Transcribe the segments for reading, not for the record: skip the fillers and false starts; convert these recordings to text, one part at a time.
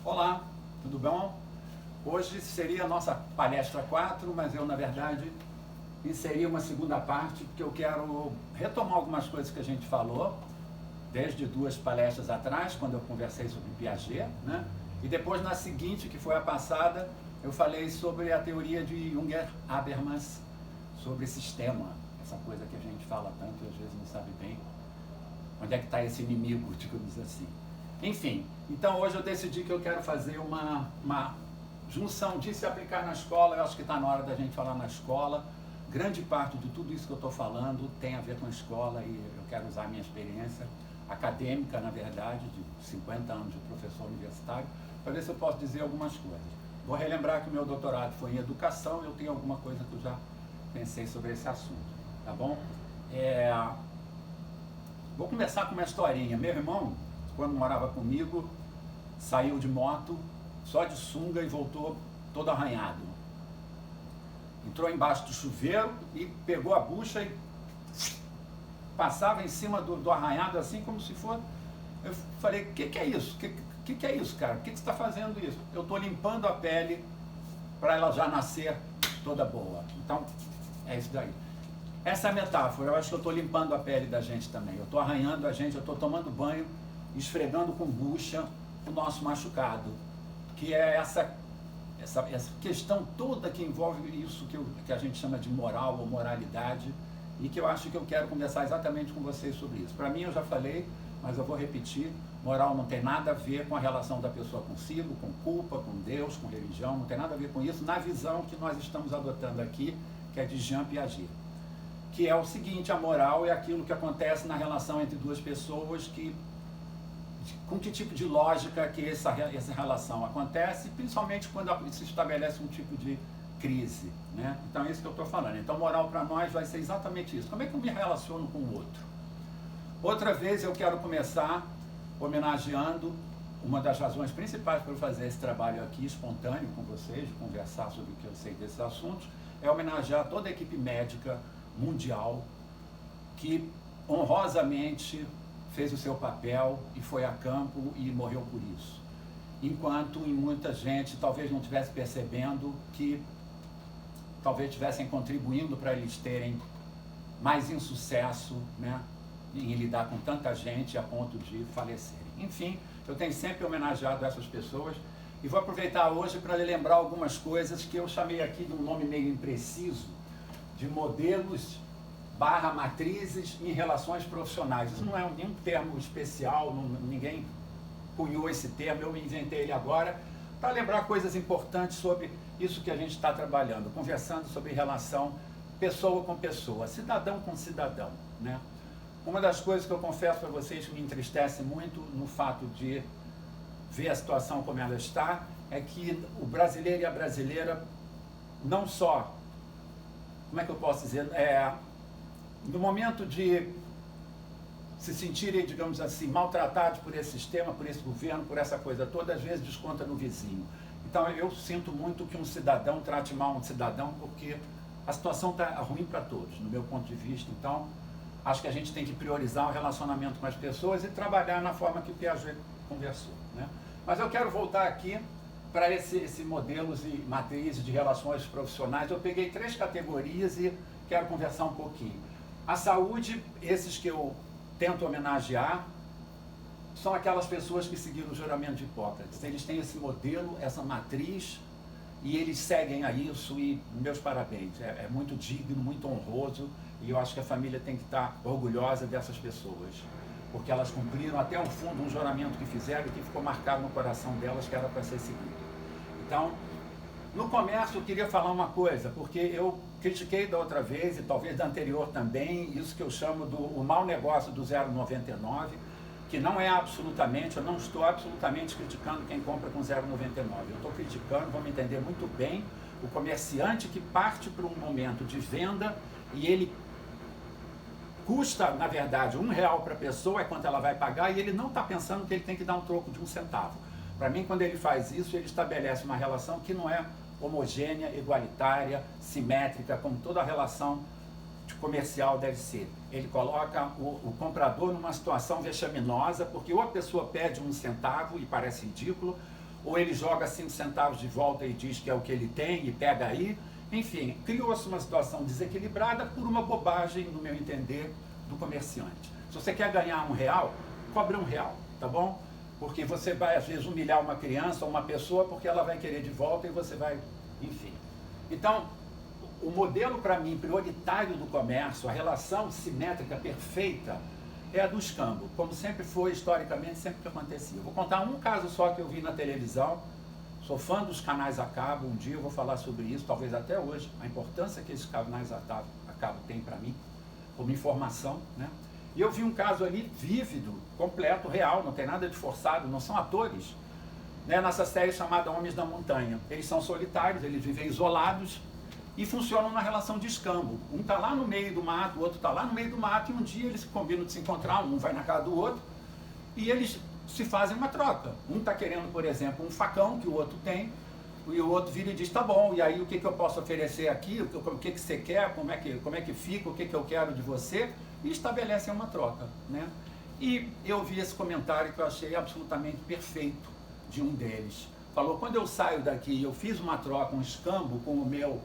Olá, tudo bom? Hoje seria a nossa palestra 4, mas eu, na verdade, inseri uma segunda parte, porque eu quero retomar algumas coisas que a gente falou, desde 2 palestras atrás, quando eu conversei sobre Piaget, né? E depois, na seguinte, que foi a passada, eu falei sobre a teoria de Jünger-Habermas, sobre sistema, essa coisa que a gente fala tanto e às vezes não sabe bem onde é que está esse inimigo, digamos assim. Enfim, então hoje eu decidi que eu quero fazer uma junção de se aplicar na escola. Eu acho que está na hora da gente falar na escola. Grande parte de tudo isso que eu estou falando tem a ver com a escola e eu quero usar a minha experiência acadêmica, na verdade, de 50 anos de professor universitário, para ver se eu posso dizer algumas coisas. Vou relembrar que o meu doutorado foi em educação e eu tenho alguma coisa que eu já pensei sobre esse assunto, tá bom? Vou começar com uma historinha. Meu irmão, quando morava comigo, saiu de moto, só de sunga e voltou todo arranhado. Entrou embaixo do chuveiro e pegou a bucha e passava em cima do arranhado assim como se fosse... Eu falei, o que é isso? Que é isso, cara? Por que você está fazendo isso? Eu estou limpando a pele para ela já nascer toda boa. Então, é isso daí. Essa é a metáfora. Eu acho que eu estou limpando a pele da gente também. Eu estou arranhando a gente, eu estou tomando banho, esfregando com bucha o nosso machucado. Que é essa questão toda que envolve isso que a gente chama de moral ou moralidade, e que eu acho que eu quero conversar exatamente com vocês sobre isso. Para mim, eu já falei, mas eu vou repetir, moral não tem nada a ver com a relação da pessoa consigo, com culpa, com Deus, com religião, não tem nada a ver com isso, na visão que nós estamos adotando aqui, que é de Jean Piaget. Que é o seguinte, a moral é aquilo que acontece na relação entre duas pessoas, com que tipo de lógica que essa relação acontece, principalmente quando se estabelece um tipo de crise, né? Então é isso que eu estou falando. Então moral para nós vai ser exatamente isso. Como é que eu me relaciono com o outro? Outra vez eu quero começar homenageando uma das razões principais para eu fazer esse trabalho aqui espontâneo com vocês, de conversar sobre o que eu sei desses assuntos, é homenagear toda a equipe médica mundial que honrosamente fez o seu papel e foi a campo e morreu por isso. Enquanto em muita gente talvez não estivesse percebendo que talvez estivessem contribuindo para eles terem mais insucesso, né, em lidar com tanta gente a ponto de falecerem. Enfim, eu tenho sempre homenageado essas pessoas e vou aproveitar hoje para lembrar algumas coisas que eu chamei aqui de um nome meio impreciso, de modelos / matrizes em relações profissionais. Isso não é nenhum termo especial, ninguém cunhou esse termo, eu inventei ele agora, para lembrar coisas importantes sobre isso que a gente está trabalhando, conversando sobre relação pessoa com pessoa, cidadão com cidadão, né? Uma das coisas que eu confesso para vocês que me entristece muito no fato de ver a situação como ela está, é que o brasileiro e a brasileira não só, como é que eu posso dizer, no momento de se sentirem, digamos assim, maltratados por esse sistema, por esse governo, por essa coisa toda, às vezes desconta no vizinho. Então eu sinto muito que um cidadão trate mal um cidadão, porque a situação está ruim para todos, no meu ponto de vista. Então, acho que a gente tem que priorizar o relacionamento com as pessoas e trabalhar na forma que o Piaget conversou, né? Mas eu quero voltar aqui para esse modelos e matrizes de relações profissionais. Eu peguei 3 categorias e quero conversar um pouquinho. A saúde, esses que eu tento homenagear, são aquelas pessoas que seguiram o juramento de Hipócrates. Eles têm esse modelo, essa matriz, e eles seguem a isso, e meus parabéns. É muito digno, muito honroso, e eu acho que a família tem que estar orgulhosa dessas pessoas, porque elas cumpriram até o fundo um juramento que fizeram e que ficou marcado no coração delas, que era para ser seguido. Então, no comércio eu queria falar uma coisa, porque eu critiquei da outra vez, e talvez da anterior também, isso que eu chamo o mau negócio do 0,99, que não é absolutamente, eu não estou absolutamente criticando quem compra com 0,99. Eu estou criticando, vamos entender muito bem, o comerciante que parte para um momento de venda e ele custa, na verdade, R$1 para a pessoa, é quanto ela vai pagar, e ele não está pensando que ele tem que dar um troco de 1 centavo. Para mim, quando ele faz isso, ele estabelece uma relação que não é homogênea, igualitária, simétrica, como toda a relação comercial deve ser. Ele coloca o comprador numa situação vexaminosa, porque ou a pessoa pede 1 centavo e parece ridículo, ou ele joga 5 centavos de volta e diz que é o que ele tem e pega aí. Enfim, criou-se uma situação desequilibrada por uma bobagem, no meu entender, do comerciante. Se você quer ganhar R$1, cobre R$1, tá bom? Porque você vai, às vezes, humilhar uma criança ou uma pessoa porque ela vai querer de volta e você vai... Enfim. Então, o modelo, para mim, prioritário do comércio, a relação simétrica perfeita, é a do escambo, como sempre foi, historicamente, sempre que acontecia. Eu vou contar um caso só que eu vi na televisão. Sou fã dos canais a cabo, um dia eu vou falar sobre isso, talvez até hoje, a importância que esses canais a cabo têm para mim, como informação, né? E eu vi um caso ali vívido, completo, real, não tem nada de forçado, não são atores, né? Nessa série chamada Homens da Montanha. Eles são solitários, eles vivem isolados e funcionam na relação de escambo. Um está lá no meio do mato, o outro está lá no meio do mato, e um dia eles combinam de se encontrar, um vai na casa do outro, e eles se fazem uma troca. Um está querendo, por exemplo, um facão que o outro tem, e o outro vira e diz, tá bom, e aí o que eu posso oferecer aqui, o que você quer, como é que fica, o que eu quero de você, e estabelecem uma troca, né? E eu vi esse comentário que eu achei absolutamente perfeito de um deles. Falou, quando eu saio daqui, eu fiz uma troca, um escambo com o meu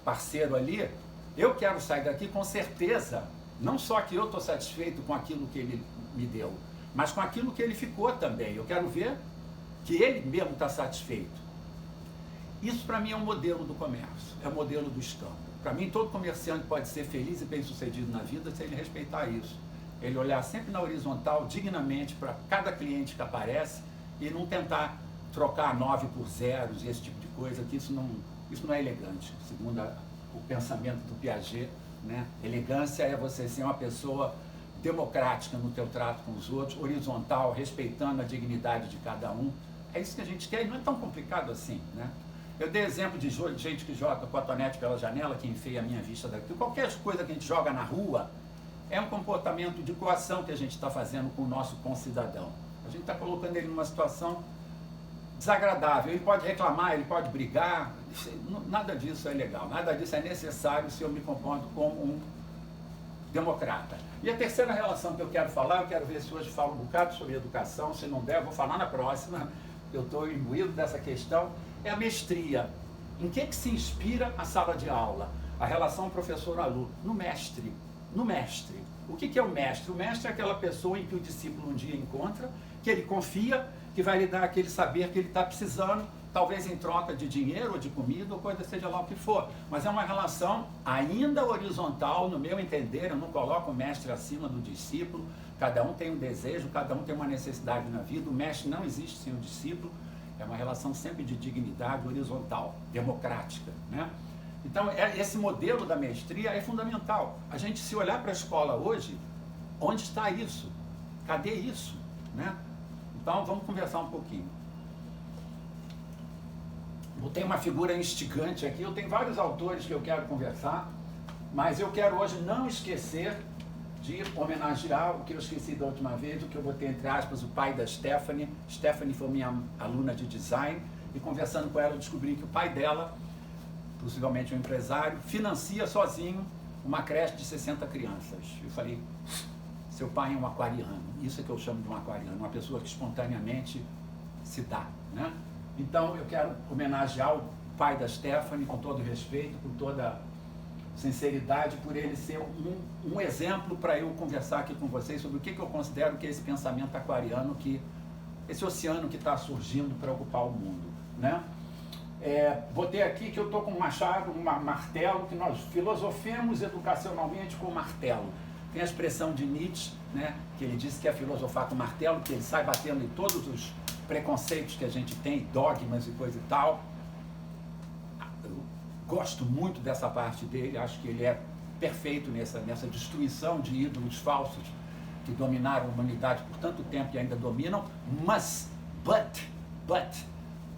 parceiro ali, eu quero sair daqui com certeza, não só que eu estou satisfeito com aquilo que ele me deu, mas com aquilo que ele ficou também. Eu quero ver que ele mesmo está satisfeito. Isso para mim é um modelo do comércio, é o modelo do escambo. Para mim todo comerciante pode ser feliz e bem sucedido na vida se ele respeitar isso. Ele olhar sempre na horizontal, dignamente para cada cliente que aparece e não tentar trocar 9 por zeros e esse tipo de coisa, que isso não é elegante, segundo o pensamento do Piaget, né? Elegância é você ser uma pessoa democrática no teu trato com os outros, horizontal, respeitando a dignidade de cada um. É isso que a gente quer e não é tão complicado assim, né? Eu dei exemplo de gente que joga cotonete pela janela, que enfeia a minha vista daqui. Qualquer coisa que a gente joga na rua é um comportamento de coação que a gente está fazendo com o nosso concidadão. A gente está colocando ele numa situação desagradável. Ele pode reclamar, ele pode brigar, nada disso é legal, nada disso é necessário se eu me comporto como um democrata. E a terceira relação que eu quero falar, eu quero ver se hoje falo um bocado sobre educação, se não der, eu vou falar na próxima, eu estou imbuído dessa questão, é a mestria. Em que se inspira a sala de aula? A relação professor-aluno? No mestre. No mestre. O que é o mestre? O mestre é aquela pessoa em que o discípulo um dia encontra, que ele confia, que vai lhe dar aquele saber que ele está precisando, talvez em troca de dinheiro ou de comida, ou coisa seja lá o que for. Mas é uma relação ainda horizontal, no meu entender. Eu não coloco o mestre acima do discípulo. Cada um tem um desejo, cada um tem uma necessidade na vida. O mestre não existe sem o discípulo. É uma relação sempre de dignidade horizontal, democrática, né? Então, esse modelo da mestria é fundamental. A gente, se olhar para a escola hoje, onde está isso? Cadê isso, né? Então, vamos conversar um pouquinho. Botei uma figura instigante aqui, eu tenho vários autores que eu quero conversar, mas eu quero hoje não esquecer de homenagear o que eu esqueci da última vez, o que eu botei entre aspas, o pai da Stephanie. Stephanie foi minha aluna de design, e conversando com ela eu descobri que o pai dela, possivelmente um empresário, financia sozinho uma creche de 60 crianças. Eu falei, seu pai é um aquariano, isso é que eu chamo de um aquariano, uma pessoa que espontaneamente se dá, né? Então eu quero homenagear o pai da Stephanie com todo respeito, com toda sinceridade, por ele ser um exemplo para eu conversar aqui com vocês sobre o que eu considero que é esse pensamento aquariano, esse oceano que está surgindo para ocupar o mundo, né? Botei aqui que eu estou com um machado, um martelo, que nós filosofemos educacionalmente com martelo. Tem a expressão de Nietzsche, né, que ele disse que é filosofar com martelo, que ele sai batendo em todos os preconceitos que a gente tem, dogmas e coisa e tal. Eu gosto muito dessa parte dele, acho que ele é perfeito nessa destruição de ídolos falsos que dominaram a humanidade por tanto tempo e ainda dominam, mas,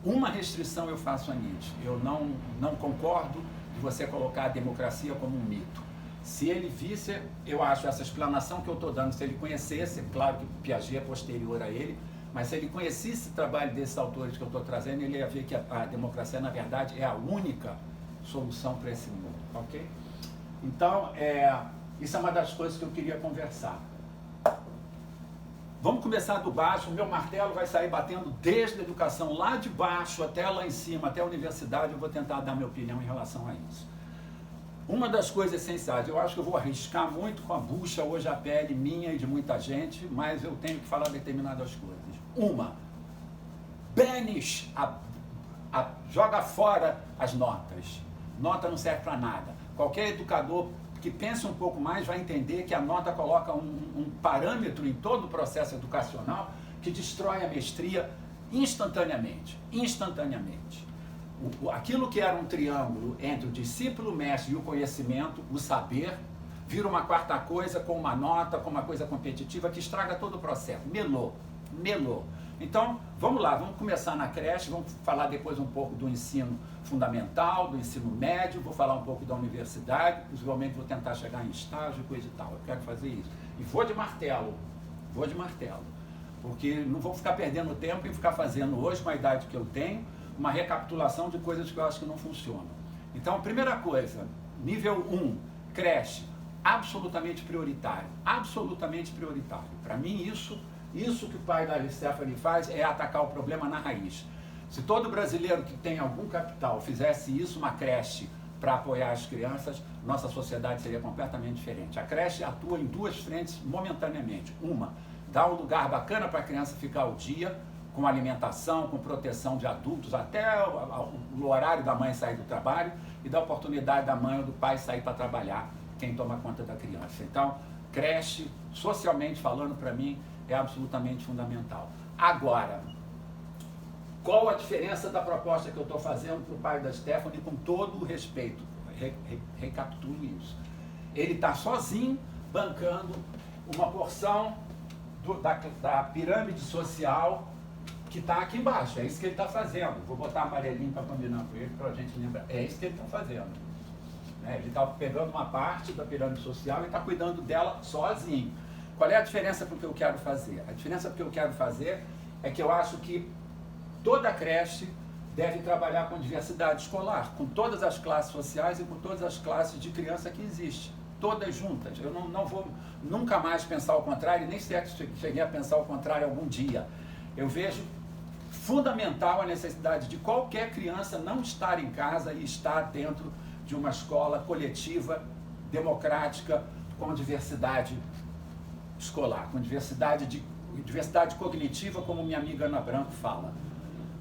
uma restrição eu faço a Nietzsche. Eu não concordo de você colocar a democracia como um mito. Se ele visse, eu acho, essa explanação que eu estou dando, se ele conhecesse, claro que Piaget é posterior a ele, mas se ele conhecesse o trabalho desses autores que eu estou trazendo, ele ia ver que a democracia, na verdade, é a única solução para esse mundo, ok? Então, isso é uma das coisas que eu queria conversar. Vamos começar do baixo, o meu martelo vai sair batendo desde a educação lá de baixo até lá em cima, até a universidade, eu vou tentar dar minha opinião em relação a isso. Uma das coisas essenciais, eu acho que eu vou arriscar muito com a bucha hoje a pele minha e de muita gente, mas eu tenho que falar determinadas coisas. Uma, banish, joga fora as notas. Nota não serve para nada. Qualquer educador que pense um pouco mais vai entender que a nota coloca um parâmetro em todo o processo educacional que destrói a mestria instantaneamente. Aquilo que era um triângulo entre o discípulo, o mestre e o conhecimento, o saber, vira uma quarta coisa com uma nota, com uma coisa competitiva que estraga todo o processo. Melou. Então, vamos lá, vamos começar na creche, vamos falar depois um pouco do ensino fundamental, do ensino médio, vou falar um pouco da universidade, possivelmente vou tentar chegar em estágio e coisa e tal, eu quero fazer isso. E vou de martelo, porque não vou ficar perdendo tempo em ficar fazendo hoje, com a idade que eu tenho, uma recapitulação de coisas que eu acho que não funcionam. Então, primeira coisa, nível 1, creche, absolutamente prioritário. Para mim, isso que o pai da Stephanie faz é atacar o problema na raiz. Se todo brasileiro que tem algum capital fizesse isso, uma creche, para apoiar as crianças, nossa sociedade seria completamente diferente. A creche atua em duas frentes momentaneamente. Uma, dá um lugar bacana para a criança ficar ao dia, com alimentação, com proteção de adultos, até o horário da mãe sair do trabalho, e dá oportunidade da mãe ou do pai sair para trabalhar, quem toma conta da criança. Então, creche, socialmente falando, para mim, é absolutamente fundamental. Agora, qual a diferença da proposta que eu estou fazendo para o pai da Stephanie, com todo o respeito? Recapitulo isso. Ele está sozinho, bancando uma porção da pirâmide social que está aqui embaixo. É isso que ele está fazendo. Vou botar amarelinho para combinar com ele, para a gente lembrar. É isso que ele está fazendo. Ele está pegando uma parte da pirâmide social e está cuidando dela sozinho. Qual é a diferença para o que eu quero fazer? A diferença para o que eu quero fazer é que eu acho que toda creche deve trabalhar com diversidade escolar, com todas as classes sociais e com todas as classes de criança que existem, todas juntas. Eu não vou nunca mais pensar o contrário, nem sequer cheguei a pensar o contrário algum dia. Eu vejo fundamental a necessidade de qualquer criança não estar em casa e estar dentro de uma escola coletiva, democrática, com diversidade escolar, com diversidade cognitiva, como minha amiga Ana Branco fala.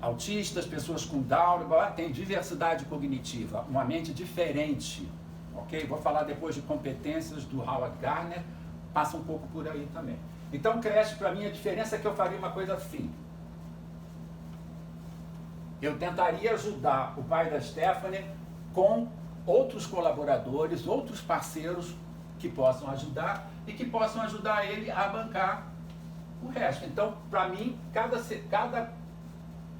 Autistas, pessoas com Down, tem diversidade cognitiva, uma mente diferente, ok? Vou falar depois de competências do Howard Gardner, passa um pouco por aí também. Então, creche, para mim, a diferença é que eu faria uma coisa assim. Eu tentaria ajudar o pai da Stephanie com outros colaboradores, outros parceiros que possam ajudar e que possam ajudar ele a bancar o resto. Então, para mim, cada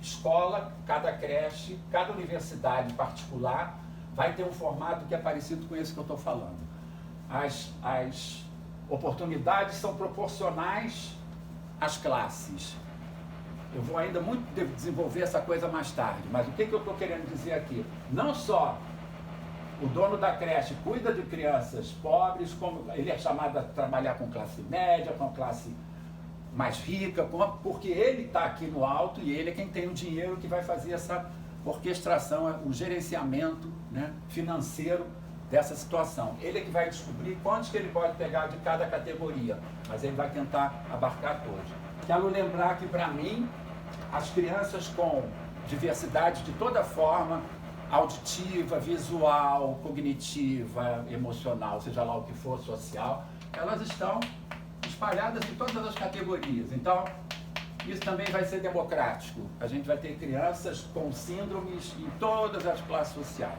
escola, cada creche, cada universidade particular vai ter um formato que é parecido com esse que eu estou falando. As oportunidades são proporcionais às classes. Eu vou ainda muito desenvolver essa coisa mais tarde, mas o que eu estou querendo dizer aqui? Não só o dono da creche cuida de crianças pobres, como ele é chamado a trabalhar com classe média, com classe mais rica, porque ele está aqui no alto e ele é quem tem o dinheiro que vai fazer essa orquestração, o gerenciamento, né, financeiro dessa situação. Ele é que vai descobrir quantos que ele pode pegar de cada categoria, mas ele vai tentar abarcar todos. Quero lembrar que, para mim, as crianças com diversidade de toda forma, auditiva, visual, cognitiva, emocional, seja lá o que for, social, elas estão espalhadas em todas as categorias. Então, isso também vai ser democrático. A gente vai ter crianças com síndromes em todas as classes sociais.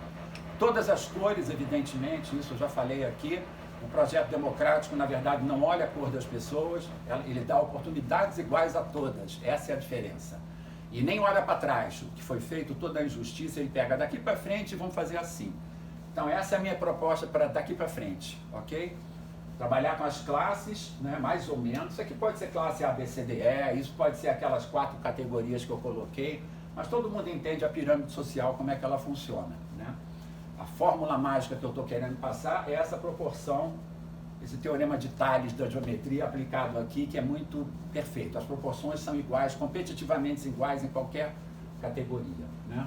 Todas as cores, evidentemente, isso eu já falei aqui. O projeto democrático, na verdade, não olha a cor das pessoas, ele dá oportunidades iguais a todas. Essa é a diferença. E nem olha para trás, o que foi feito, toda a injustiça, ele pega daqui para frente e vamos fazer assim. Então, essa é a minha proposta para daqui para frente, ok? Trabalhar com as classes, né, mais ou menos. Isso aqui pode ser classe A, B, C, D, E, isso pode ser aquelas 4 categorias que eu coloquei, mas todo mundo entende a pirâmide social, como é que ela funciona, né? A fórmula mágica que eu estou querendo passar é essa proporção esse teorema de Tales da geometria aplicado aqui, que é muito perfeito. As proporções são iguais, competitivamente iguais em qualquer categoria, né?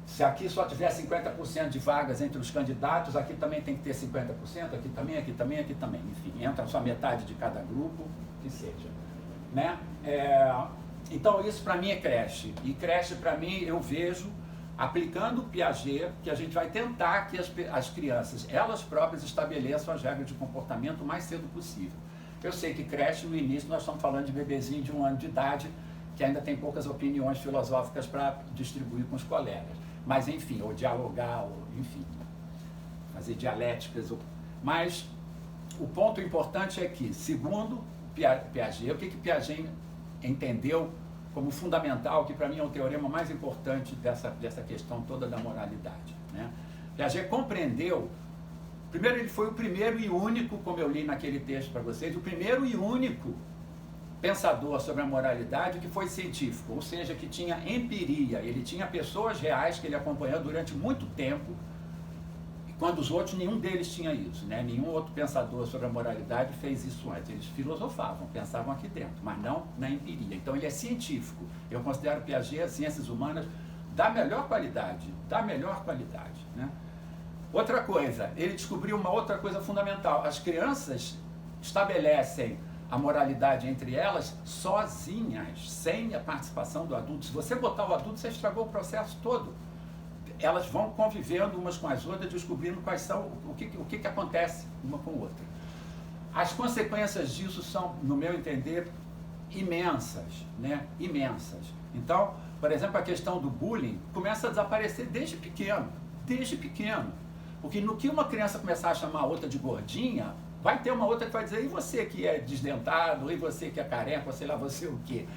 Se aqui só tiver 50% de vagas entre os candidatos, aqui também tem que ter 50%, aqui também, aqui também, aqui também. Enfim, entra só metade de cada grupo, que seja, né? Então, isso para mim é creche. E creche, para mim, eu vejo, aplicando o Piaget, que a gente vai tentar que as crianças, elas próprias, estabeleçam as regras de comportamento o mais cedo possível. Eu sei que creche, no início, nós estamos falando de bebezinho de 1 ano de idade, que ainda tem poucas opiniões filosóficas para distribuir com os colegas. Mas, enfim, ou dialogar, ou, enfim, fazer dialéticas. Mas o ponto importante é que, segundo Piaget, o que Piaget entendeu como fundamental, que para mim é o teorema mais importante dessa questão toda da moralidade, né? Piaget compreendeu, primeiro ele foi o primeiro e único, como eu li naquele texto para vocês, o primeiro e único pensador sobre a moralidade que foi científico, ou seja, que tinha empiria, ele tinha pessoas reais que ele acompanhou durante muito tempo, e quando os outros, nenhum deles tinha isso, né? Nenhum outro pensador sobre a moralidade fez isso antes. Eles filosofavam, pensavam aqui dentro, mas não na empiria. Então ele é científico. Eu considero Piaget as ciências humanas da melhor qualidade, né? Outra coisa, ele descobriu uma outra coisa fundamental: as crianças estabelecem a moralidade entre elas sozinhas, sem a participação do adulto. Se você botar o adulto, você estragou o processo todo. Elas vão convivendo umas com as outras, descobrindo quais são, o que acontece uma com a outra. As consequências disso são, no meu entender, imensas, né? Imensas. Então, por exemplo, a questão do bullying começa a desaparecer desde pequeno. Porque no que uma criança começar a chamar a outra de gordinha, vai ter uma outra que vai dizer: e você que é desdentado, e você que é careca, ou sei lá, você o quê?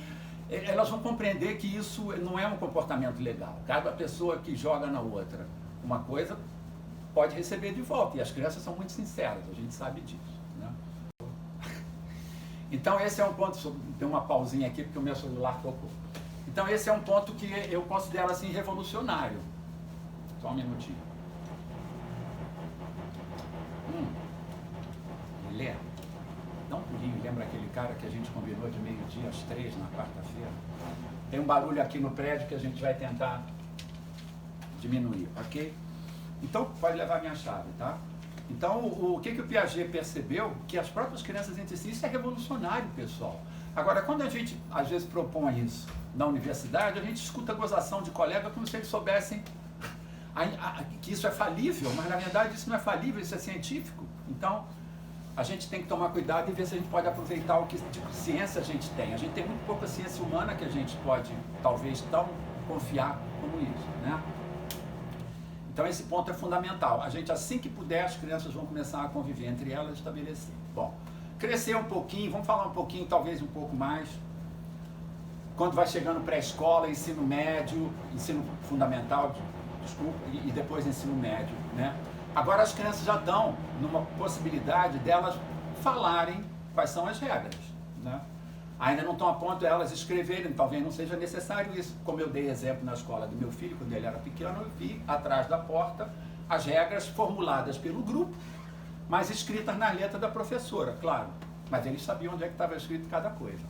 Elas vão compreender que isso não é um comportamento legal. Cada pessoa que joga na outra uma coisa pode receber de volta. E as crianças são muito sinceras, a gente sabe disso, né? Então esse é um ponto, deu uma pausinha aqui porque o meu celular tocou. Então esse é um ponto que eu considero assim revolucionário. Só um minutinho. Dá um pulinho, lembra aquele cara que a gente combinou de meio-dia às 3 na quarta-feira? Tem um barulho aqui no prédio que a gente vai tentar diminuir, ok? Então, pode levar a minha chave, tá? Então, o que o Piaget percebeu? Que as próprias crianças entre si, isso é revolucionário, pessoal. Agora, quando a gente, às vezes, propõe isso na universidade, a gente escuta gozação de colega como se eles soubessem que isso é falível, mas, na verdade, isso não é falível, isso é científico. Então, a gente tem que tomar cuidado e ver se a gente pode aproveitar o que tipo de ciência a gente tem. A gente tem muito pouca ciência humana que a gente pode, talvez, tão confiar como isso, né? Então esse ponto é fundamental. A gente, assim que puder, as crianças vão começar a conviver entre elas e estabelecer. Bom, crescer um pouquinho, vamos falar um pouquinho, talvez um pouco mais, quando vai chegando pré-escola, ensino médio, ensino fundamental, desculpa, e depois ensino médio, né? Agora as crianças já estão numa possibilidade delas falarem quais são as regras, né? Ainda não estão a ponto de elas escreverem, talvez não seja necessário isso. Como eu dei exemplo na escola do meu filho, quando ele era pequeno, eu vi atrás da porta as regras formuladas pelo grupo, mas escritas na letra da professora, claro. Mas eles sabiam onde é que estava escrito cada coisa.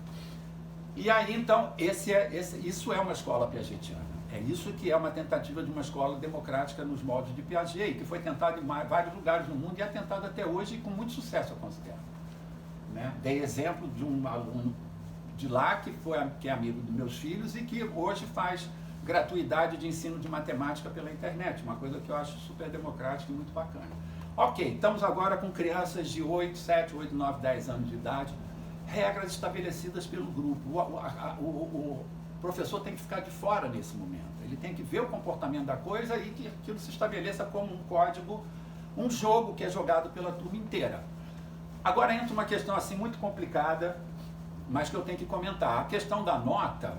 E aí, então, isso é uma escola piagetiana. É isso que é uma tentativa de uma escola democrática nos moldes de Piaget, que foi tentado em vários lugares no mundo e é tentado até hoje com muito sucesso, eu considero, né? Dei exemplo de um aluno de lá que é amigo dos meus filhos e que hoje faz gratuidade de ensino de matemática pela internet, uma coisa que eu acho super democrática e muito bacana. Ok, estamos agora com crianças de 8, 7, 8, 9, 10 anos de idade, regras estabelecidas pelo grupo. O professor tem que ficar de fora nesse momento, ele tem que ver o comportamento da coisa e que aquilo se estabeleça como um código, um jogo que é jogado pela turma inteira. Agora entra uma questão assim muito complicada, mas que eu tenho que comentar. A questão da nota,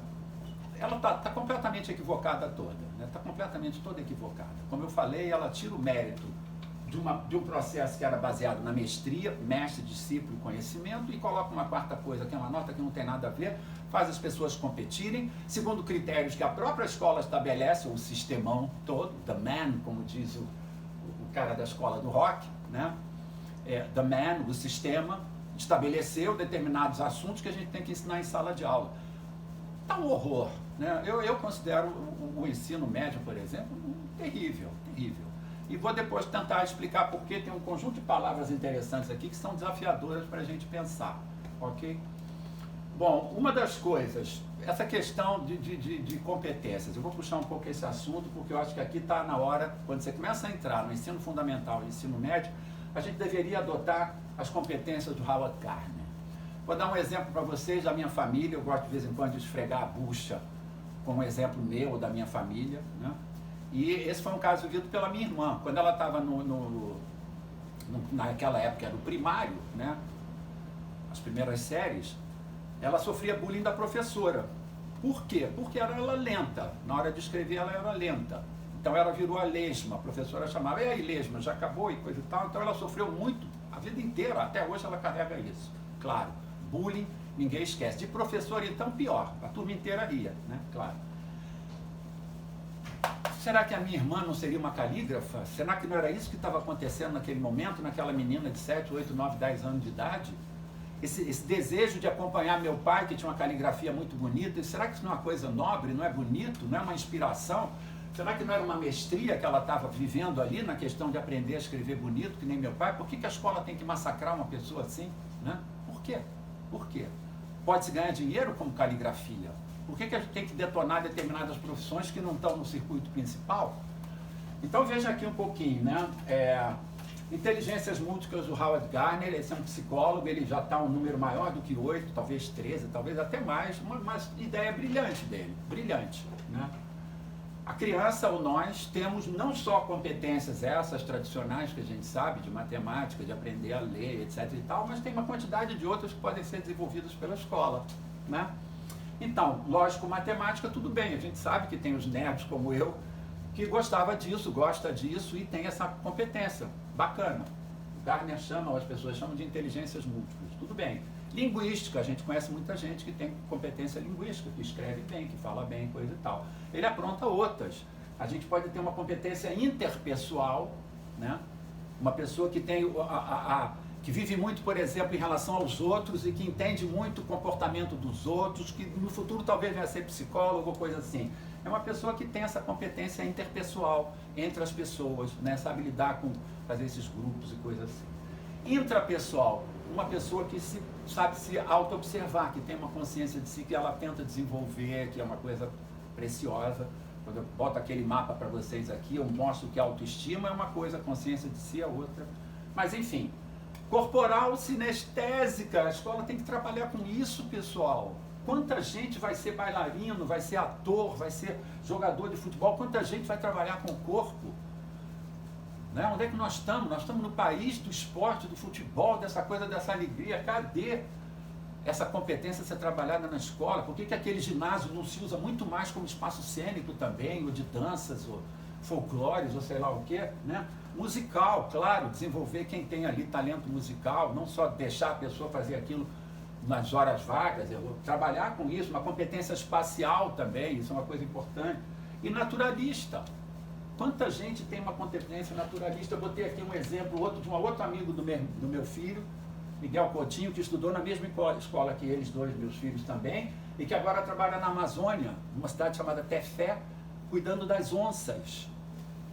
ela está completamente equivocada toda, né? Está completamente toda equivocada. Como eu falei, ela tira o mérito de um processo que era baseado na mestria, mestre, discípulo e conhecimento, e coloca uma quarta coisa, que é uma nota que não tem nada a ver, faz as pessoas competirem, segundo critérios que a própria escola estabelece, o sistemão todo, the man, como diz o cara da escola do rock, né? the man, o sistema, estabeleceu determinados assuntos que a gente tem que ensinar em sala de aula. Tá um horror, né? Eu considero o ensino médio, por exemplo, terrível, terrível. E vou depois tentar explicar por que tem um conjunto de palavras interessantes aqui que são desafiadoras para a gente pensar, ok? Bom, uma das coisas, essa questão de competências, eu vou puxar um pouco esse assunto porque eu acho que aqui está na hora, quando você começa a entrar no ensino fundamental e ensino médio, a gente deveria adotar as competências do Howard Gardner. Vou dar um exemplo para vocês da minha família, eu gosto de vez em quando de esfregar a bucha com um exemplo meu ou da minha família, né? E esse foi um caso vivido pela minha irmã, quando ela estava naquela época, era o primário, né? As primeiras séries, ela sofria bullying da professora. Por quê? Porque ela era lenta, na hora de escrever ela era lenta. Então ela virou a lesma, a professora chamava, e aí lesma, já acabou e coisa e tal, então ela sofreu muito, a vida inteira, até hoje ela carrega isso. Claro, bullying, ninguém esquece. De professor então pior, a turma inteira ria, né? Claro. Será que a minha irmã não seria uma calígrafa? Será que não era isso que estava acontecendo naquele momento, naquela menina de 7, 8, 9, 10 anos de idade? Esse desejo de acompanhar meu pai, que tinha uma caligrafia muito bonita, será que isso não é uma coisa nobre, não é bonito, não é uma inspiração? Será que não era uma mestria que ela estava vivendo ali na questão de aprender a escrever bonito, que nem meu pai? Por que a escola tem que massacrar uma pessoa assim? Né? Por quê? Por quê? Pode-se ganhar dinheiro como caligrafia? Por que a gente tem que detonar determinadas profissões que não estão no circuito principal? Então veja aqui um pouquinho, né? Inteligências múltiplas do Howard Gardner, esse é um psicólogo, ele já está um número maior do que 8, talvez 13, talvez até mais, uma ideia brilhante dele, brilhante, né? A criança ou nós temos não só competências essas tradicionais que a gente sabe, de matemática, de aprender a ler, etc e tal, mas tem uma quantidade de outras que podem ser desenvolvidas pela escola, né? Então, lógico, matemática, tudo bem, a gente sabe que tem os nerds como eu, que gostava disso, gosta disso e tem essa competência, bacana. Gardner chama, ou as pessoas chamam de inteligências múltiplas, tudo bem. Linguística, a gente conhece muita gente que tem competência linguística, que escreve bem, que fala bem, coisa e tal. Ele apronta outras. A gente pode ter uma competência interpessoal, né? Uma pessoa que tem que vive muito, por exemplo, em relação aos outros e que entende muito o comportamento dos outros, que no futuro talvez venha a ser psicólogo ou coisa assim. É uma pessoa que tem essa competência interpessoal entre as pessoas, né? Sabe lidar com, fazer esses grupos e coisas assim. Intrapessoal, uma pessoa que sabe se auto-observar, que tem uma consciência de si que ela tenta desenvolver, que é uma coisa preciosa. Quando eu boto aquele mapa para vocês aqui, eu mostro que a autoestima é uma coisa, a consciência de si é outra. Mas enfim, corporal sinestésica, a escola tem que trabalhar com isso, pessoal. Quanta gente vai ser bailarino, vai ser ator, vai ser jogador de futebol, quanta gente vai trabalhar com o corpo? Né? Onde é que nós estamos? Nós estamos no país do esporte, do futebol, dessa coisa, dessa alegria. Cadê essa competência ser trabalhada na escola? Por que aquele ginásio não se usa muito mais como espaço cênico também, ou de danças, ou folclores, ou sei lá o quê, né? Musical, claro, desenvolver quem tem ali talento musical, não só deixar a pessoa fazer aquilo nas horas vagas, eu vou trabalhar com isso, uma competência espacial também, isso é uma coisa importante. E naturalista. Quanta gente tem uma competência naturalista? Eu botei aqui um exemplo de um outro amigo do meu filho, Miguel Coutinho, que estudou na mesma escola que eles dois, meus filhos também, e que agora trabalha na Amazônia, numa cidade chamada Tefé, cuidando das onças.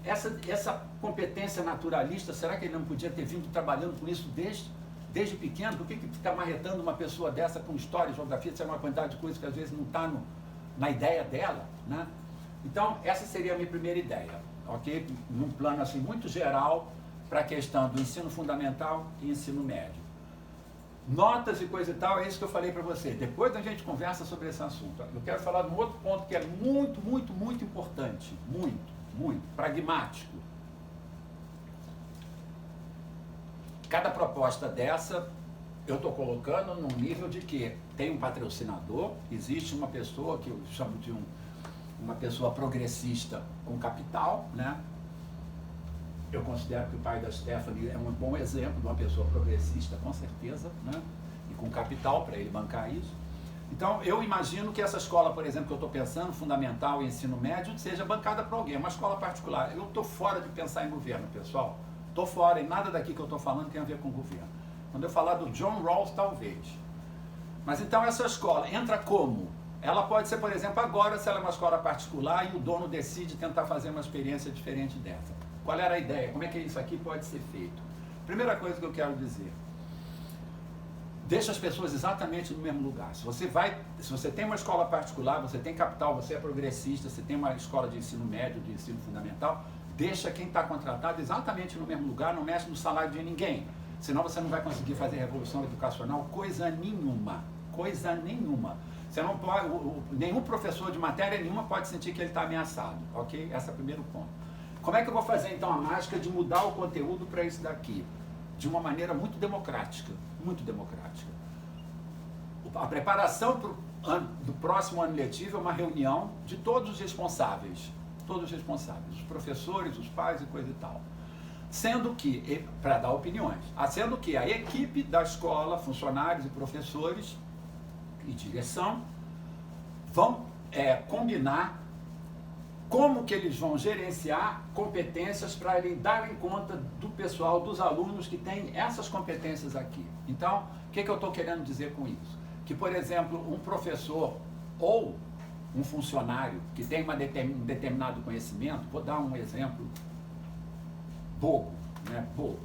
Essa competência naturalista, será que ele não podia ter vindo trabalhando com isso desde pequeno? Por que fica marretando uma pessoa dessa com história, geografia, isso é uma quantidade de coisas que às vezes não está na ideia dela, né? Então, essa seria a minha primeira ideia, ok? Num plano assim muito geral para a questão do ensino fundamental e ensino médio. Notas e coisa e tal, é isso que eu falei para você. Depois a gente conversa sobre esse assunto. Eu quero falar de um outro ponto que é muito, muito, muito importante. Muito pragmático. Cada proposta dessa, eu estou colocando num nível de que tem um patrocinador, existe uma pessoa que eu chamo de uma pessoa progressista com capital, né? Eu considero que o pai da Stephanie é um bom exemplo de uma pessoa progressista, com certeza, né? E com capital para ele bancar isso. Então, eu imagino que essa escola, por exemplo, que eu estou pensando, fundamental e ensino médio, seja bancada por alguém, uma escola particular. Eu estou fora de pensar em governo, pessoal. Estou fora e nada daqui que eu estou falando tem a ver com o governo. Quando eu falar do John Rawls, talvez. Mas então essa escola entra como? Ela pode ser, por exemplo, agora, se ela é uma escola particular e o dono decide tentar fazer uma experiência diferente dessa. Qual era a ideia? Como é que isso aqui pode ser feito? Primeira coisa que eu quero dizer. Deixa as pessoas exatamente no mesmo lugar. Se você tem uma escola particular, você tem capital, você é progressista, você tem uma escola de ensino médio, de ensino fundamental, deixa quem está contratado exatamente no mesmo lugar, não mexe no salário de ninguém. Senão você não vai conseguir fazer revolução educacional, coisa nenhuma. Coisa nenhuma. Você não pode, nenhum professor de matéria nenhuma pode sentir que ele está ameaçado, ok? Esse é o primeiro ponto. Como é que eu vou fazer então a mágica de mudar o conteúdo para isso daqui? De uma maneira muito democrática, muito democrática. A preparação do próximo ano letivo é uma reunião de todos os responsáveis, os professores, os pais e coisa e tal. Sendo que, para dar opiniões, sendo que a equipe da escola, funcionários e professores e direção, vão combinar como que eles vão gerenciar competências para eles darem conta do pessoal, dos alunos que têm essas competências aqui. Então, o que eu estou querendo dizer com isso? Que, por exemplo, um professor ou um funcionário que tem um determinado conhecimento, vou dar um exemplo bobo, né? Bobo.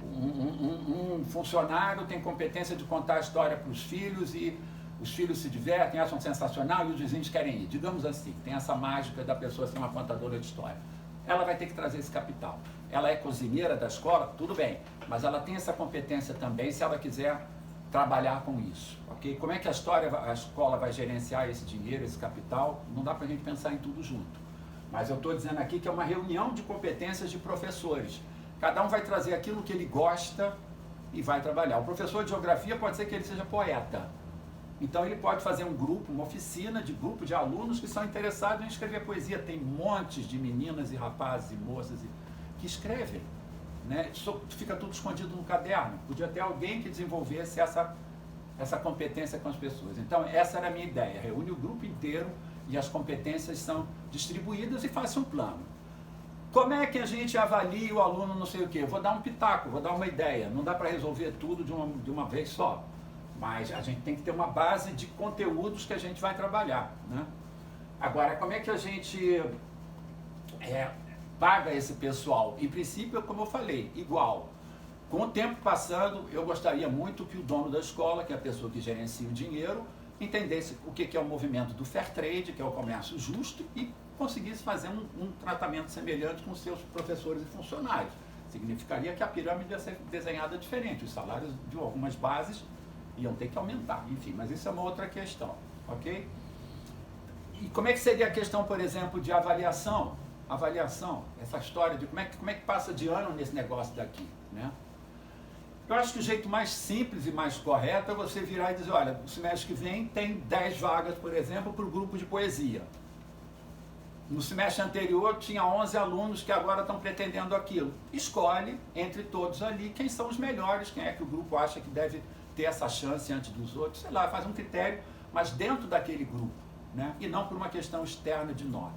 Um funcionário tem competência de contar a história para os filhos e os filhos se divertem, acham sensacional e os vizinhos querem ir. Digamos assim, tem essa mágica da pessoa ser uma contadora de história. Ela vai ter que trazer esse capital. Ela é cozinheira da escola, tudo bem, mas ela tem essa competência também se ela quiser trabalhar com isso, ok? Como é que a escola vai gerenciar esse dinheiro, esse capital? Não dá para a gente pensar em tudo junto. Mas eu estou dizendo aqui que é uma reunião de competências de professores. Cada um vai trazer aquilo que ele gosta e vai trabalhar. O professor de geografia pode ser que ele seja poeta. Então ele pode fazer um grupo, uma oficina de grupo de alunos que são interessados em escrever poesia. Tem montes de meninas e rapazes e moças que escrevem, né? Isso fica tudo escondido no caderno. Podia ter alguém que desenvolvesse essa competência com as pessoas. Então essa era a minha ideia. Reúne o grupo inteiro e as competências são distribuídas e faça um plano. Como é que a gente avalia o aluno não sei o quê? Eu vou dar um pitaco, vou dar uma ideia. Não dá para resolver tudo de uma vez só. Mas a gente tem que ter uma base de conteúdos que a gente vai trabalhar, né? Agora, como é que a gente paga esse pessoal? Em princípio, como eu falei, igual. Com o tempo passando, eu gostaria muito que o dono da escola, que é a pessoa que gerencia o dinheiro, entendesse o que é o movimento do fair trade, que é o comércio justo, e conseguisse fazer um tratamento semelhante com seus professores e funcionários. Significaria que a pirâmide ia ser desenhada diferente, os salários de algumas bases iam ter que aumentar, enfim, mas isso é uma outra questão, ok? E como é que seria a questão, por exemplo, de avaliação? Avaliação, essa história de como é que passa de ano nesse negócio daqui, né? Eu acho que o jeito mais simples e mais correto é você virar e dizer, olha, no semestre que vem tem 10 vagas, por exemplo, para o grupo de poesia. No semestre anterior tinha 11 alunos que agora estão pretendendo aquilo. Escolhe entre todos ali quem são os melhores, quem é que o grupo acha que deve ter essa chance antes dos outros, sei lá, faz um critério, mas dentro daquele grupo, né? E não por uma questão externa de nota.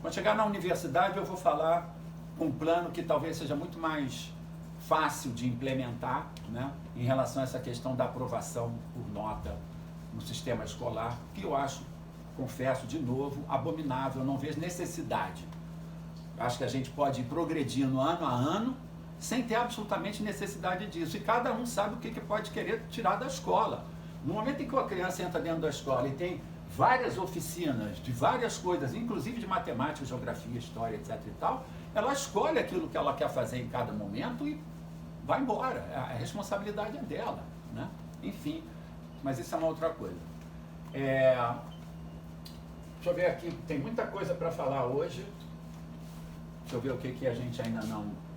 Quando chegar na universidade eu vou falar um plano que talvez seja muito mais fácil de implementar, né? Em relação a essa questão da aprovação por nota no sistema escolar, que eu acho, confesso de novo, abominável, eu não vejo necessidade. Acho que a gente pode ir progredindo ano a ano, sem ter absolutamente necessidade disso. E cada um sabe o que pode querer tirar da escola. No momento em que uma criança entra dentro da escola e tem várias oficinas de várias coisas, inclusive de matemática, geografia, história, etc. e tal, ela escolhe aquilo que ela quer fazer em cada momento e vai embora. A responsabilidade é dela, né? Enfim, mas isso é uma outra coisa. Deixa eu ver aqui, tem muita coisa para falar hoje. Deixa eu ver o que a gente ainda não...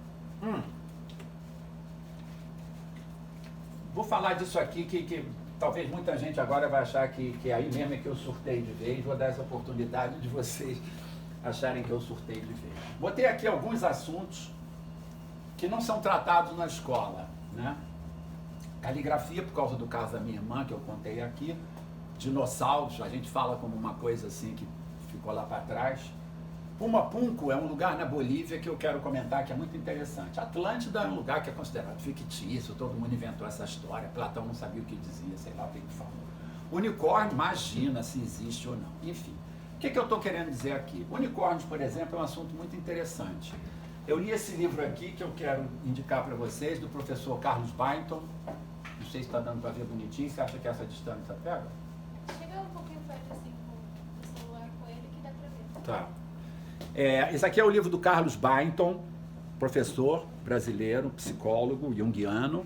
Vou falar disso aqui que talvez muita gente agora vai achar que aí mesmo é que eu surtei de vez. Vou dar essa oportunidade de vocês acharem que eu surtei de vez. Botei aqui alguns assuntos que não são tratados na escola, né? Caligrafia, por causa do caso da minha irmã, que eu contei aqui. Dinossauros, a gente fala como uma coisa assim que ficou lá para trás. Pumapunco é um lugar na Bolívia que eu quero comentar que é muito interessante. Atlântida é um lugar que é considerado fictício, todo mundo inventou essa história, Platão não sabia o que dizia, sei lá o que ele falou. Unicórnio, imagina se existe ou não. Enfim, o que eu estou querendo dizer aqui? Unicórnios, por exemplo, é um assunto muito interessante. Eu li esse livro aqui que eu quero indicar para vocês, do professor Carlos Byington. Não sei se está dando para ver bonitinho, você acha que essa distância pega? Chega um pouquinho perto assim com o celular com ele que dá para ver. Tá. Esse aqui é o livro do Carlos Byington, professor brasileiro, psicólogo, junguiano,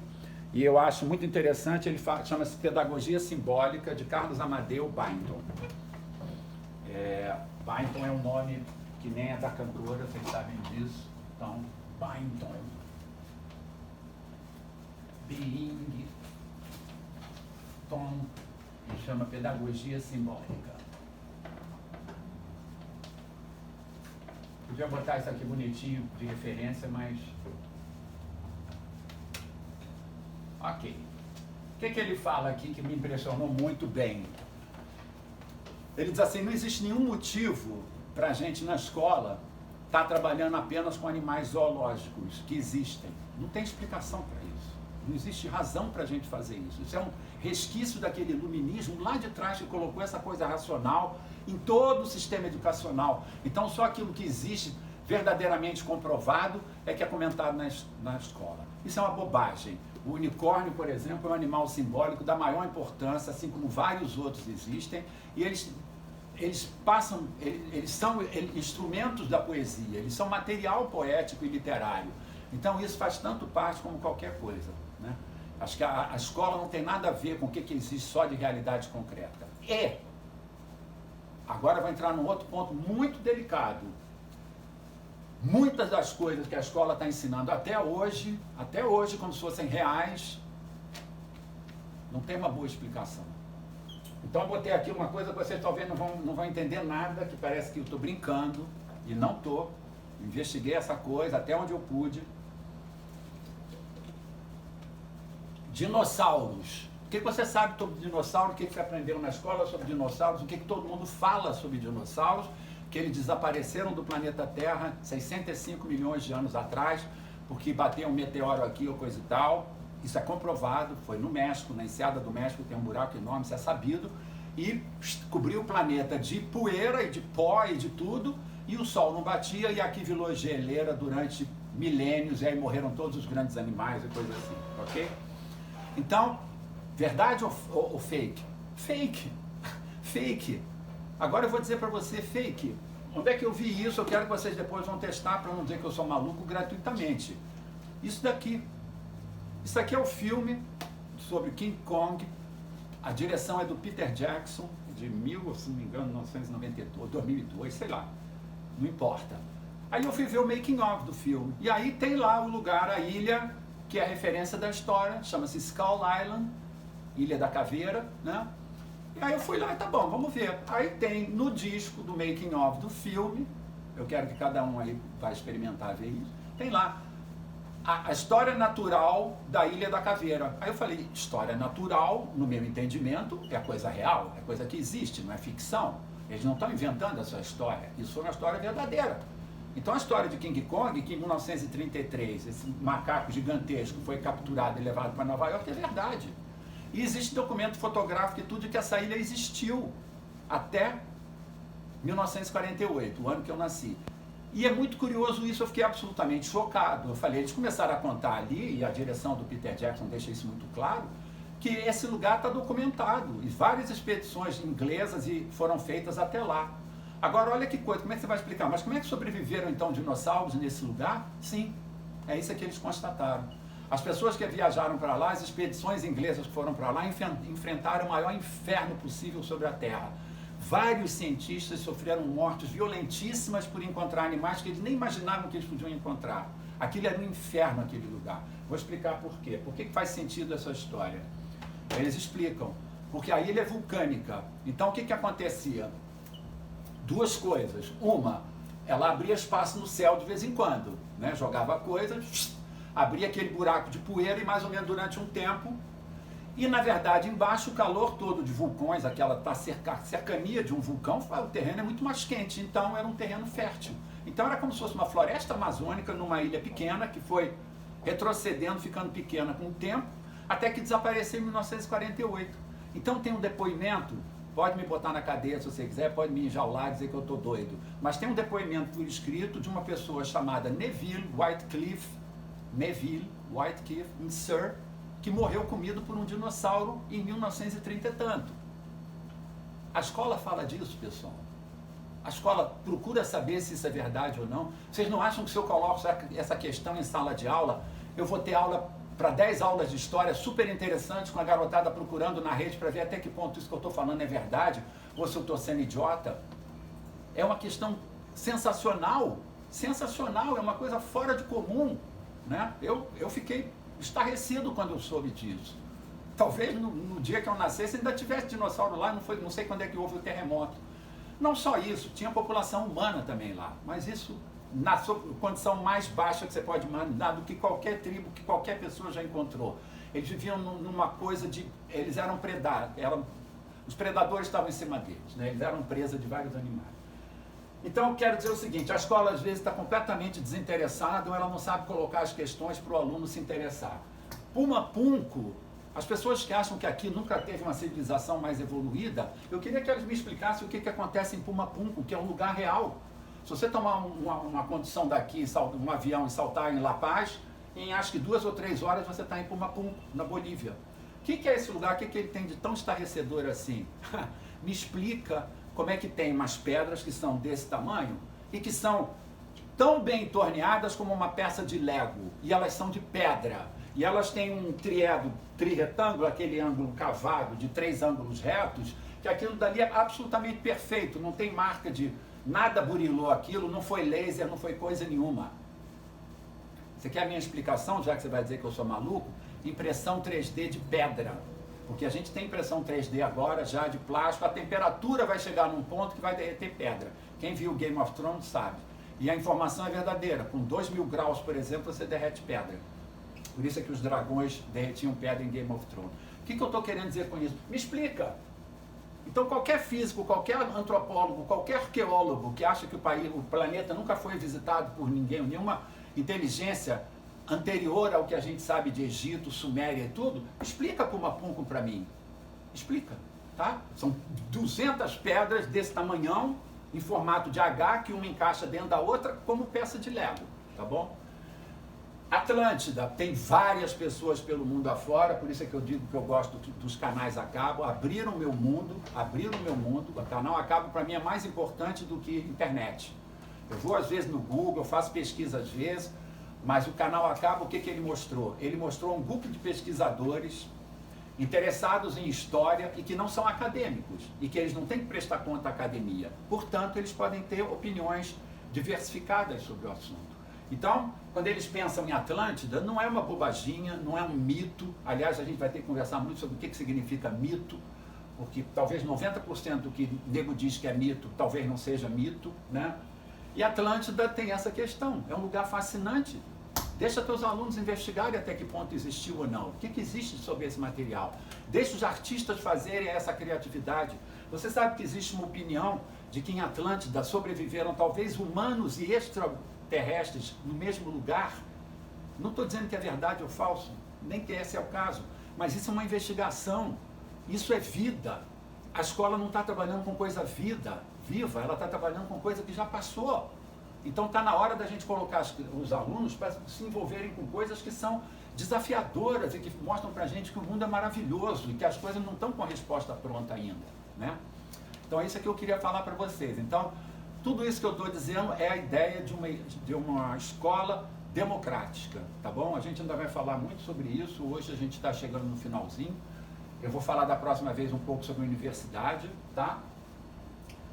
e eu acho muito interessante, ele chama-se Pedagogia Simbólica, de Carlos Amadeu Byington. Byington é um nome que nem é da cantora, vocês sabem disso, então, Byington. Bing, Tom, que chama Pedagogia Simbólica. Podia botar isso aqui bonitinho de referência, mas... Ok. O que ele fala aqui que me impressionou muito bem? Ele diz assim, não existe nenhum motivo para a gente na escola estar trabalhando apenas com animais zoológicos que existem. Não tem explicação para isso. Não existe razão para a gente fazer isso. Isso é um resquício daquele iluminismo lá de trás que colocou essa coisa racional em todo o sistema educacional. Então, só aquilo que existe verdadeiramente comprovado é que é comentado na escola. Isso é uma bobagem. O unicórnio, por exemplo, é um animal simbólico da maior importância, assim como vários outros existem, e eles são instrumentos da poesia, eles são material poético e literário. Então, isso faz tanto parte como qualquer coisa, né? Acho que a escola não tem nada a ver com o que existe só de realidade concreta. Agora vai entrar num outro ponto muito delicado. Muitas das coisas que a escola está ensinando até hoje, como se fossem reais, não tem uma boa explicação. Então eu botei aqui uma coisa que vocês talvez não vão entender nada, que parece que eu estou brincando, e não estou. Investiguei essa coisa até onde eu pude. Dinossauros. O que você sabe sobre dinossauros? O que você aprendeu na escola sobre dinossauros? O que todo mundo fala sobre dinossauros? Que eles desapareceram do planeta Terra 65 milhões de anos atrás, porque bateu um meteoro aqui ou coisa e tal. Isso é comprovado, foi no México, na enseada do México tem um buraco enorme, isso é sabido, e cobriu o planeta de poeira e de pó e de tudo, e o sol não batia, e aqui virou geleira durante milênios, e aí morreram todos os grandes animais e coisa assim, ok? Então, verdade ou fake? Fake. Fake. Agora eu vou dizer para você, fake. Onde é que eu vi isso? Eu quero que vocês depois vão testar para não dizer que eu sou maluco gratuitamente. Isso daqui é o filme sobre King Kong. A direção é do Peter Jackson, de se não me engano, 1992, 2002, sei lá. Não importa. Aí eu fui ver o making of do filme. E aí tem lá o lugar, a ilha, que é a referência da história, chama-se Skull Island, Ilha da Caveira, né? E aí eu fui lá e tá bom, vamos ver. Aí tem no disco do making of do filme, eu quero que cada um aí vai experimentar ver isso, tem lá a história natural da Ilha da Caveira. Aí eu falei, história natural, no meu entendimento, é coisa real, é coisa que existe, não é ficção. Eles não estão inventando essa história, isso foi uma história verdadeira. Então a história de King Kong, que em 1933, esse macaco gigantesco foi capturado e levado para Nova York, é verdade. E existe documento fotográfico e tudo de que essa ilha existiu até 1948, o ano que eu nasci. E é muito curioso isso, eu fiquei absolutamente chocado. Eu falei, eles começaram a contar ali, e a direção do Peter Jackson deixa isso muito claro, que esse lugar está documentado, e várias expedições inglesas foram feitas até lá. Agora, olha que coisa, como é que você vai explicar? Mas como é que sobreviveram, então, dinossauros nesse lugar? Sim, é isso que eles constataram. As pessoas que viajaram para lá, as expedições inglesas que foram para lá, enfrentaram o maior inferno possível sobre a Terra. Vários cientistas sofreram mortes violentíssimas por encontrar animais que eles nem imaginavam que eles podiam encontrar. Aquilo era um inferno, aquele lugar. Vou explicar por quê. Por que faz sentido essa história? Eles explicam. Porque a ilha é vulcânica. Então, o que acontecia? Duas coisas. Uma, ela abria espaço no céu de vez em quando, né? Jogava coisas, abria aquele buraco de poeira e mais ou menos durante um tempo E, na verdade, embaixo, o calor todo de vulcões, aquela cercania de um vulcão, o terreno é muito mais quente, então era um terreno fértil. Então era como se fosse uma floresta amazônica numa ilha pequena, que foi retrocedendo, ficando pequena com o tempo, até que desapareceu em 1948. Então tem um depoimento, pode me botar na cadeia se você quiser, pode me enjaular e dizer que eu estou doido, mas tem um depoimento por escrito de uma pessoa chamada Neville Whitecliffe, em Surrey, que morreu comido por um dinossauro em 1930 e tanto. A escola fala disso, pessoal. A escola procura saber se isso é verdade ou não. Vocês não acham que se eu coloco essa questão em sala de aula, eu vou ter aula para 10 aulas de história super interessantes, com a garotada procurando na rede para ver até que ponto isso que eu estou falando é verdade, ou se eu estou sendo idiota? É uma questão sensacional, é uma coisa fora de comum, né? Eu fiquei estarrecido quando eu soube disso. Talvez no dia que eu nascesse ainda tivesse dinossauro lá, não sei quando é que houve o terremoto. Não só isso, tinha população humana também lá, mas isso na sua condição mais baixa que você pode imaginar do que qualquer tribo, que qualquer pessoa já encontrou. Eles viviam numa coisa de... Eles eram predados, os predadores estavam em cima deles, né? Eles eram presa de vários animais. Então eu quero dizer o seguinte, a escola às vezes está completamente desinteressada ou ela não sabe colocar as questões para o aluno se interessar. Puma Punku, as pessoas que acham que aqui nunca teve uma civilização mais evoluída, eu queria que elas me explicassem o que acontece em Puma Punku, que é um lugar real. Se você tomar uma condição daqui, um avião e saltar em La Paz, em acho que 2 ou 3 horas você está em Puma Punku, na Bolívia. O que é esse lugar? O que ele tem de tão estarrecedor assim? Me explica como é que tem umas pedras que são desse tamanho e que são tão bem torneadas como uma peça de Lego. E elas são de pedra. E elas têm um tri-retângulo, aquele ângulo cavado de 3 ângulos retos, que aquilo dali é absolutamente perfeito, não tem marca de... Nada burilou aquilo, não foi laser, não foi coisa nenhuma. Você quer a minha explicação, já que você vai dizer que eu sou maluco? Impressão 3D de pedra. Porque a gente tem impressão 3D agora, já de plástico, a temperatura vai chegar num ponto que vai derreter pedra. Quem viu Game of Thrones sabe. E a informação é verdadeira. Com 2000 graus, por exemplo, você derrete pedra. Por isso é que os dragões derretiam pedra em Game of Thrones. O que eu estou querendo dizer com isso? Me explica. Então qualquer físico, qualquer antropólogo, qualquer arqueólogo que acha que o planeta nunca foi visitado por ninguém, nenhuma inteligência anterior ao que a gente sabe de Egito, Suméria e tudo, explica Puma Punku para mim. Explica, tá? São 200 pedras desse tamanhão, em formato de H, que uma encaixa dentro da outra como peça de Lego, tá bom? Atlântida, tem várias pessoas pelo mundo afora, por isso é que eu digo que eu gosto dos canais a cabo, abriram o meu mundo, o canal a cabo para mim é mais importante do que internet. Eu vou às vezes no Google, eu faço pesquisa às vezes, mas o canal a cabo, o que ele mostrou? Ele mostrou um grupo de pesquisadores interessados em história e que não são acadêmicos, e que eles não têm que prestar conta à academia. Portanto, eles podem ter opiniões diversificadas sobre o assunto. Então, quando eles pensam em Atlântida, não é uma bobaginha, não é um mito. Aliás, a gente vai ter que conversar muito sobre o que significa mito, porque talvez 90% do que o nego diz que é mito, talvez não seja mito, né? E Atlântida tem essa questão, é um lugar fascinante. Deixa teus alunos investigarem até que ponto existiu ou não. O que existe sobre esse material? Deixa os artistas fazerem essa criatividade. Você sabe que existe uma opinião de que em Atlântida sobreviveram talvez humanos e extraterrestres no mesmo lugar? Não estou dizendo que é verdade ou falso, nem que esse é o caso, mas isso é uma investigação, isso é vida. A escola não está trabalhando com coisa viva, ela está trabalhando com coisa que já passou. Então está na hora da gente colocar os alunos para se envolverem com coisas que são desafiadoras e que mostram para a gente que o mundo é maravilhoso e que as coisas não estão com a resposta pronta ainda, né? Então é isso que eu queria falar para vocês. Então, tudo isso que eu estou dizendo é a ideia de uma escola democrática, tá bom? A gente ainda vai falar muito sobre isso, hoje a gente está chegando no finalzinho. Eu vou falar da próxima vez um pouco sobre a universidade, tá?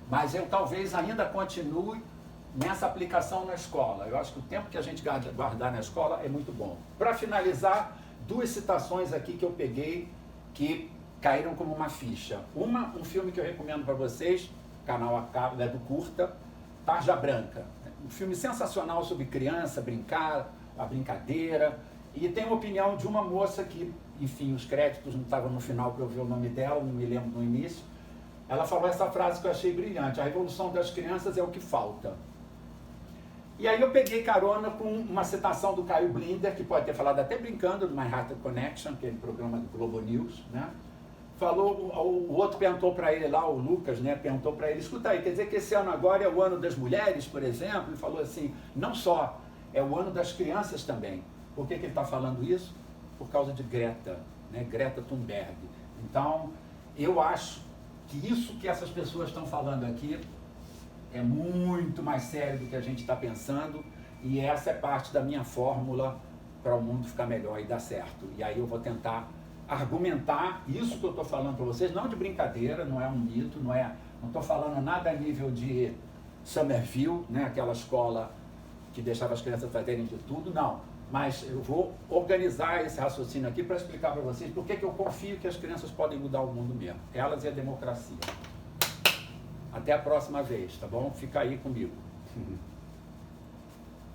Mas eu talvez ainda continue nessa aplicação na escola. Eu acho que o tempo que a gente guardar na escola é muito bom. Para finalizar, 2 citações aqui que eu peguei que caíram como uma ficha. Um filme que eu recomendo para vocês, canal a cabo, do Curta, Tarja Branca. Um filme sensacional sobre criança, brincar, a brincadeira. E tem uma opinião de uma moça que enfim, os créditos não estavam no final para eu ver o nome dela, não me lembro no início. Ela falou essa frase que eu achei brilhante: a revolução das crianças é o que falta. E aí eu peguei carona com uma citação do Caio Blinder, que pode ter falado até brincando do Manhattan Connection, aquele programa do Globo News, né? Falou, o outro perguntou para ele lá, o Lucas, né, perguntou para ele: escuta aí, quer dizer que esse ano agora é o ano das mulheres, por exemplo? Ele falou assim: não só, é o ano das crianças também. Por que ele está falando isso? Por causa de Greta, né, Greta Thunberg. Então, eu acho que isso que essas pessoas estão falando aqui é muito mais sério do que a gente está pensando, e essa é parte da minha fórmula para o mundo ficar melhor e dar certo. E aí eu vou tentar argumentar isso que eu estou falando para vocês, não de brincadeira, não é um mito, não estou falando nada a nível de Somerville, né, aquela escola que deixava as crianças fazerem de tudo, não. Mas eu vou organizar esse raciocínio aqui para explicar para vocês por que eu confio que as crianças podem mudar o mundo mesmo. Elas e a democracia. Até a próxima vez, tá bom? Fica aí comigo.